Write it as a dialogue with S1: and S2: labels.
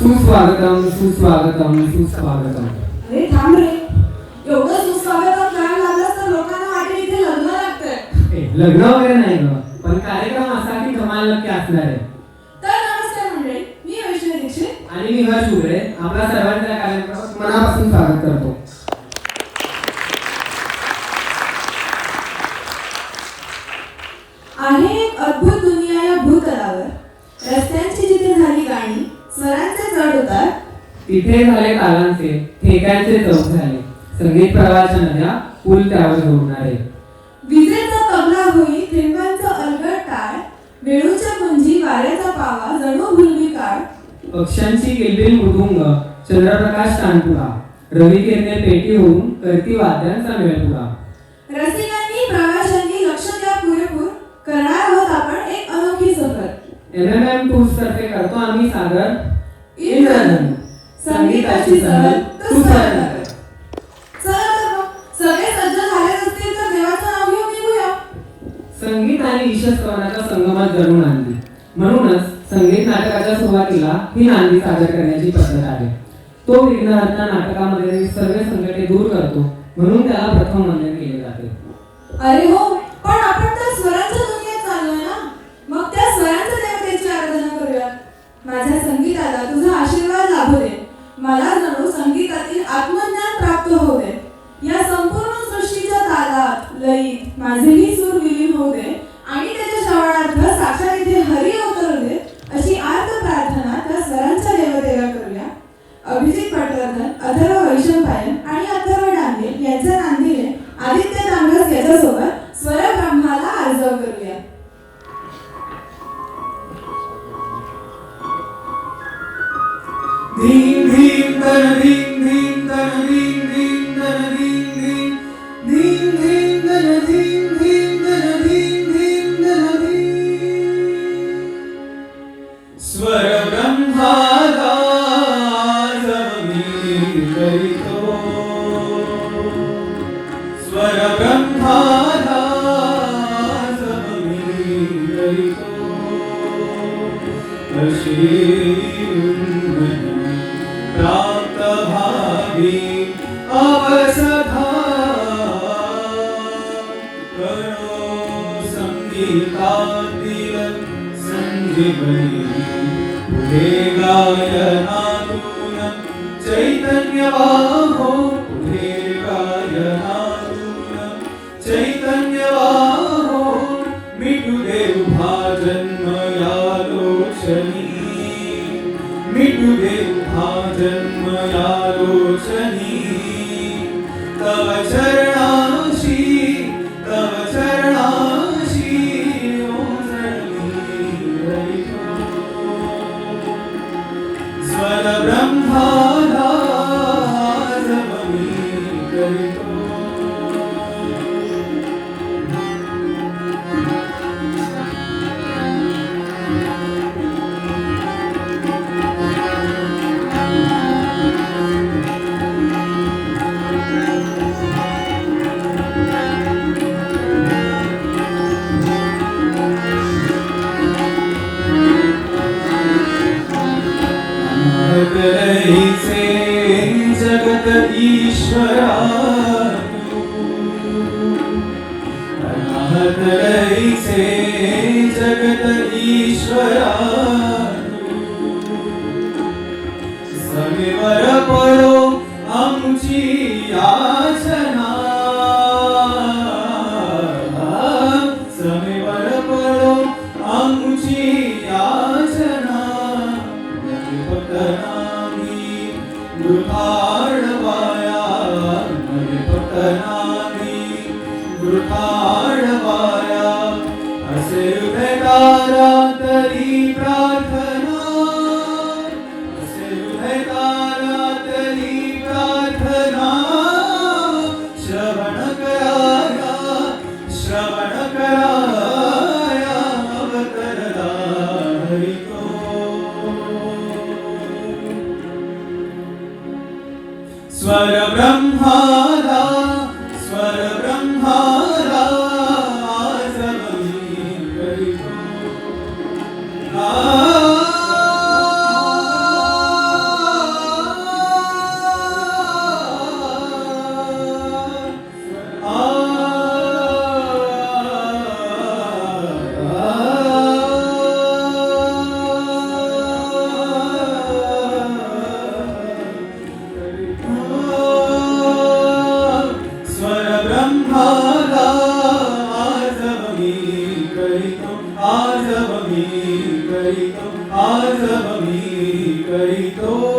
S1: सुस्वागतम सुस्वागतम सुस्वागतम.
S2: अरे थांब रे, एवढं सुस्वागतम करायला लागलं तर लोकांना वाटेल इथे लग्न लागतंय.
S1: लग्न वगैरे नाही ग, पण कार्यक्रम असा की कमाल नक्की असणार आहे.
S2: तर नमस्कार मंडळी, मी वैष्णवी दीक्षित
S1: आणि मी हर्ष उगडे आपला सर्वांच्या कार्यक्रमात मनापासून स्वागत करतो.
S2: आहे एक अद्भुत दुनिया या भूतलावर. रस्त्यांची जिथे झाली गाणी, स्वरांचे चढ उतार,
S1: तिथे झाले तालांचे ठेक्यांचे चौक झाले. संगीत प्रवाहाच्या नद्या पूल त्यावर जोडणारे.
S2: विजेचा तबला होई थेंबांचा अलगट टाळ, वेळूच्या कुंजी वाऱ्याचा पावा जणू भुलवी काळ.
S1: पक्ष्यांची किलबिल मृदुंग चंद्रप्रकाश तानपुरा, रवी किरणे पेटी होऊन करती वाद्यांचा मेळपुरा.
S2: रसिकांनी प्रवाशांनी लक्ष द्या पुरेपूर, करणार आहोत आपण एक अनोखी सफर.
S1: MMM टूर्स तर्फे करतो आम्ही सादर इंद्रधनु संगीताची सहल तू सहल कर.
S2: चला तर मग, सगळे सज्ज झाले असतील तर देवाचं नाव घेऊन निघूया.
S1: संगीत आणि ईशस्तवनाच्या संगमात जणू नांदी. म्हणूनच संगीत नाटकाच्या सुरुवातीला ही नांदी सादर करण्याची पद्धत आहे. तो विघ्नहर्ता नाटकामध्ये सर्व संकटे दूर करतो, म्हणून त्याला प्रथम वंदन केले जाते.
S2: अरे हो, पण आपण तर स्वरांच्या दुनियेत चाललोय ना, मग त्या स्वरांच्या देवतेची आराधना करूया. माझ्या संगीताला तुझा आशीर्वाद लाभू दे. मला जणू संगीतातील आत्मज्ञान प्राप्त होऊ दे. या संपूर्ण सृष्टीच्या तालात लयीत माझेही सूर विलीन होऊ दे आणि त्याच्या श्रवणार्थ साक्षात इथे हरी अवतरू दे, अशी आर्त प्रार्थना त्या स्वरांच्या देवतेला करूया. अभिजित पटवर्धन, अथर्व वैशंपायन आणि अथर्व डांगे यांच्या नांदीने आदित्य तांबरस याच्यासोबत स्वर ब्रह्माला आर्जव करूया.
S1: धीम धीम तन धीम धीम तन धीम धीम तन धीम धीम धीम धीम तन धीम धीम तन धीम धीम तन धीम. स्वर ब्रह्माला जमी करितो, स्वर ब्रह्माला जमी करितो. अशी प्राप्त भावी अवसधा करो संगीतातील संजीवनी. पुढे गायनातून चैतन्य वाहो, पुढे गायनातून चैतन्य वाहो. मिटू दे उभा जन्म या लोचनी, मिटू दे उभा जन्म या लोचनी. तव चरणाशी तव चरणाशी ओझरली हरितो. स्वर ब्रह्माला जमी करितो. अनाहतरहिसे जगत ईश्वरा तू, अनाहतरहिसे जगत ईश्वरा तू. समेवर पडो आमची याचना, समेवर पडो आमची याचना. पतनामी वृथाडवाया, नवे पतनामी वृथाडवाया. असे हृदयकारा तरी प्रार्थना, असे हृदयकारा तरी प्रार्थना. श्रवण कराया, श्रवण कराया अवतरला हरितो. स्वर ब्रह्माला, स्वर ब्रह्माला जमी करितो. माझा आजव मी करीतो आजव मी करीतो आजव मी करीतो